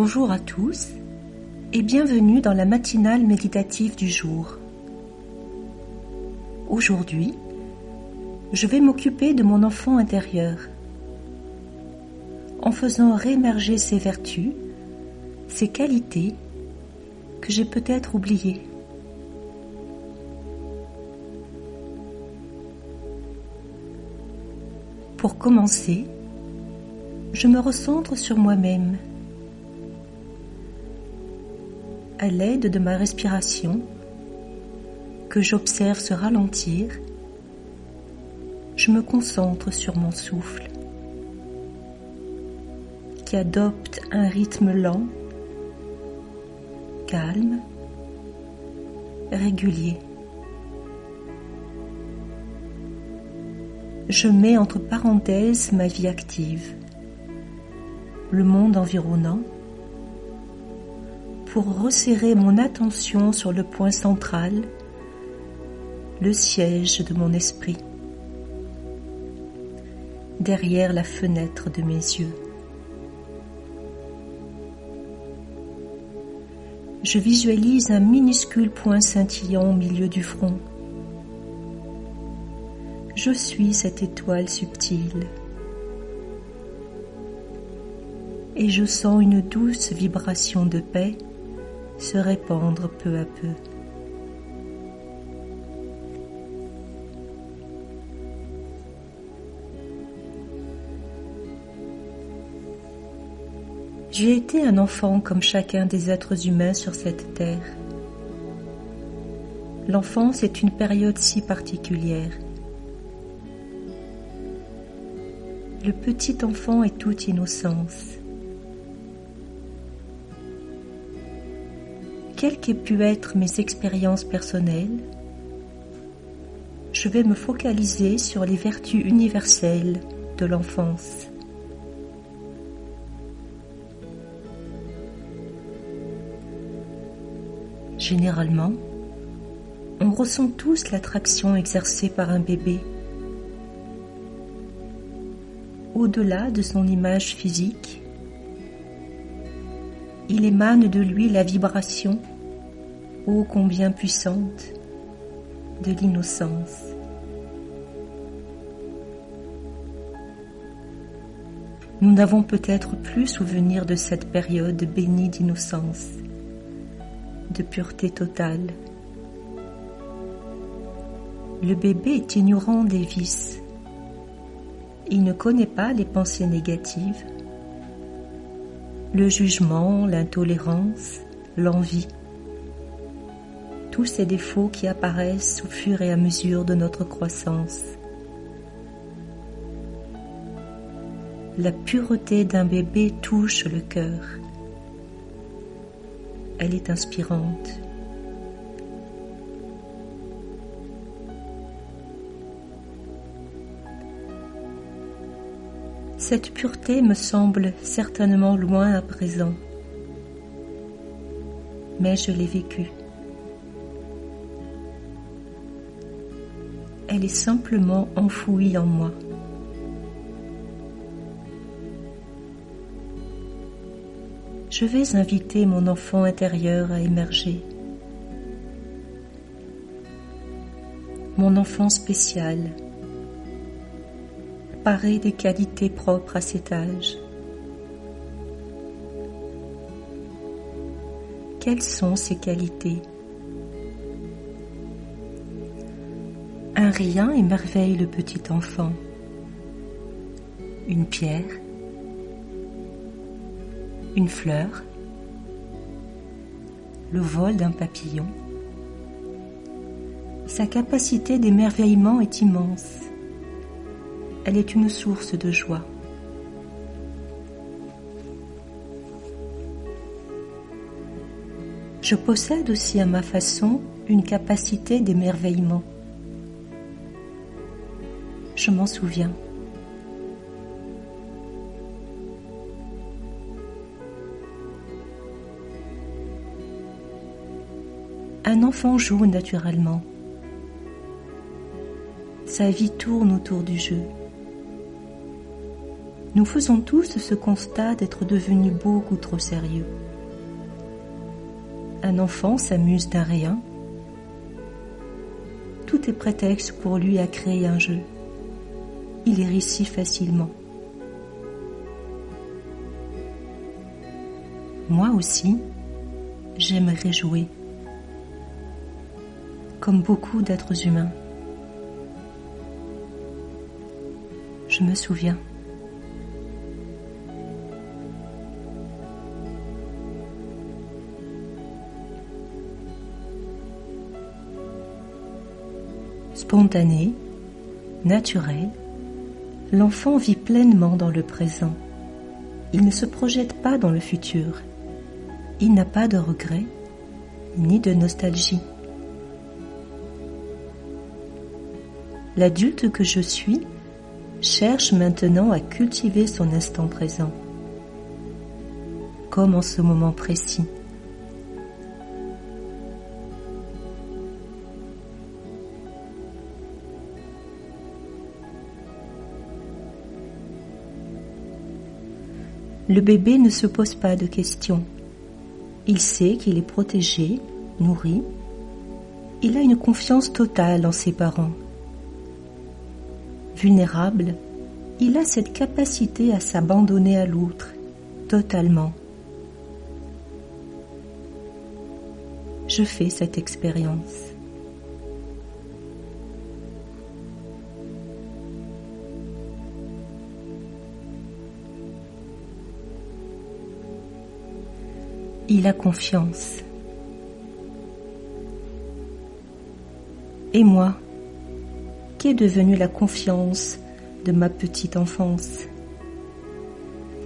Bonjour à tous et bienvenue dans la matinale méditative du jour. Aujourd'hui, je vais m'occuper de mon enfant intérieur en faisant réémerger ses vertus, ses qualités que j'ai peut-être oubliées. Pour commencer, je me recentre sur moi-même. À l'aide de ma respiration, que j'observe se ralentir, je me concentre sur mon souffle, qui adopte un rythme lent, calme, régulier. Je mets entre parenthèses ma vie active, le monde environnant, pour resserrer mon attention sur le point central, le siège de mon esprit, derrière la fenêtre de mes yeux. Je visualise un minuscule point scintillant au milieu du front. Je suis cette étoile subtile et je sens une douce vibration de paix se répandre peu à peu. J'ai été un enfant comme chacun des êtres humains sur cette terre. L'enfance est une période si particulière. Le petit enfant est toute innocence. Quelles qu'aient pu être mes expériences personnelles, je vais me focaliser sur les vertus universelles de l'enfance. Généralement, on ressent tous l'attraction exercée par un bébé. Au-delà de son image physique, il émane de lui la vibration, ô combien puissante, de l'innocence. Nous n'avons peut-être plus souvenir de cette période bénie d'innocence, de pureté totale. Le bébé est ignorant des vices. Il ne connaît pas les pensées négatives, le jugement, l'intolérance, l'envie. Tous ces défauts qui apparaissent au fur et à mesure de notre croissance. La pureté d'un bébé touche le cœur. Elle est inspirante. Cette pureté me semble certainement loin à présent, mais je l'ai vécue. Elle est simplement enfouie en moi. Je vais inviter mon enfant intérieur à émerger. Mon enfant spécial, paré des qualités propres à cet âge. Quelles sont ces qualités? Un rien émerveille le petit enfant. Une pierre, une fleur, le vol d'un papillon. Sa capacité d'émerveillement est immense. Elle est une source de joie. Je possède aussi à ma façon une capacité d'émerveillement. Je m'en souviens. Un enfant joue naturellement. Sa vie tourne autour du jeu. Nous faisons tous ce constat d'être devenus beaucoup trop sérieux. Un enfant s'amuse d'un rien. Tout est prétexte pour lui à créer un jeu. Il y rit si facilement. Moi aussi, j'aimerais jouer, comme beaucoup d'êtres humains. Je me souviens. Spontané, naturel, l'enfant vit pleinement dans le présent. Il ne se projette pas dans le futur. Il n'a pas de regrets, ni de nostalgie. L'adulte que je suis cherche maintenant à cultiver son instant présent, comme en ce moment précis. Le bébé ne se pose pas de questions. Il sait qu'il est protégé, nourri. Il a une confiance totale en ses parents. Vulnérable, il a cette capacité à s'abandonner à l'autre, totalement. Je fais cette expérience. Il a confiance. Et moi, qu'est devenue la confiance de ma petite enfance?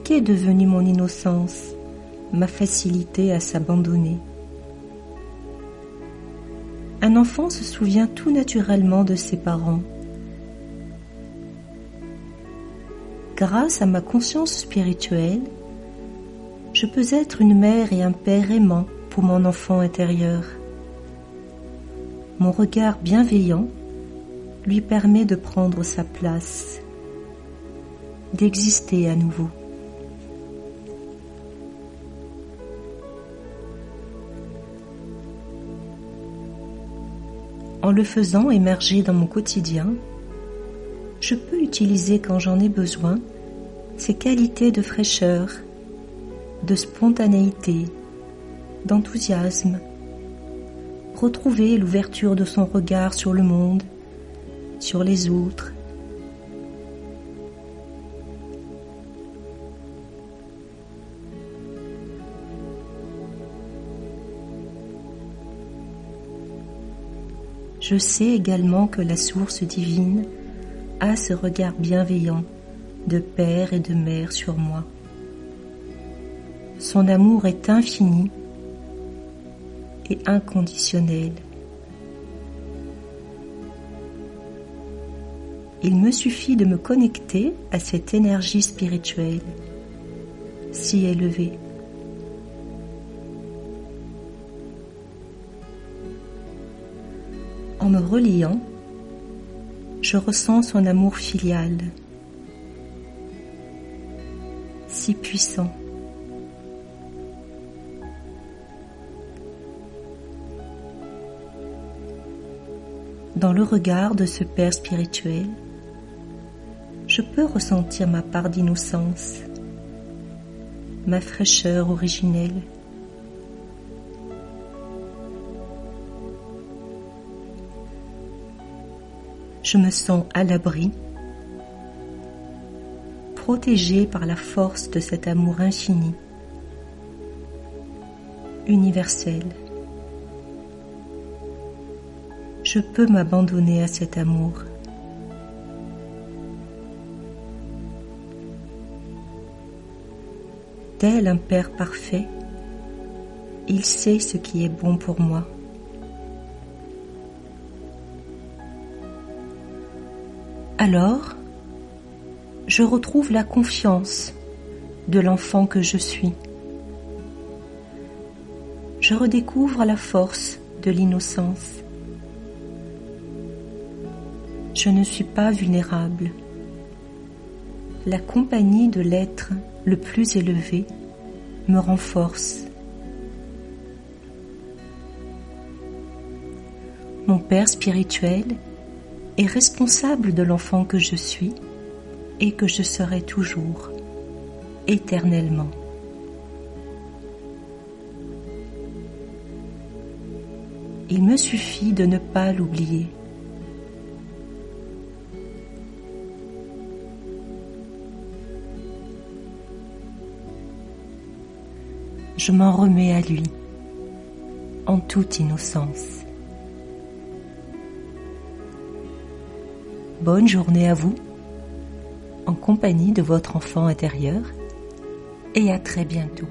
Qu'est devenue mon innocence, ma facilité à s'abandonner? Un enfant se souvient tout naturellement de ses parents. Grâce à ma conscience spirituelle, je peux être une mère et un père aimant pour mon enfant intérieur. Mon regard bienveillant lui permet de prendre sa place, d'exister à nouveau. En le faisant émerger dans mon quotidien, je peux utiliser quand j'en ai besoin ses qualités de fraîcheur, de spontanéité, d'enthousiasme, retrouver l'ouverture de son regard sur le monde, sur les autres. Je sais également que la source divine a ce regard bienveillant de père et de mère sur moi. Son amour est infini et inconditionnel. Il me suffit de me connecter à cette énergie spirituelle, si élevée. En me reliant, je ressens son amour filial, si puissant. Dans le regard de ce Père spirituel, je peux ressentir ma part d'innocence, ma fraîcheur originelle. Je me sens à l'abri, protégée par la force de cet amour infini, universel. Je peux m'abandonner à cet amour. Tel un Père parfait, il sait ce qui est bon pour moi. Alors, je retrouve la confiance de l'enfant que je suis. Je redécouvre la force de l'innocence. Je ne suis pas vulnérable. La compagnie de l'être le plus élevé me renforce. Mon Père spirituel est responsable de l'enfant que je suis et que je serai toujours, éternellement. Il me suffit de ne pas l'oublier. Je m'en remets à lui, en toute innocence. Bonne journée à vous, en compagnie de votre enfant intérieur, et à très bientôt.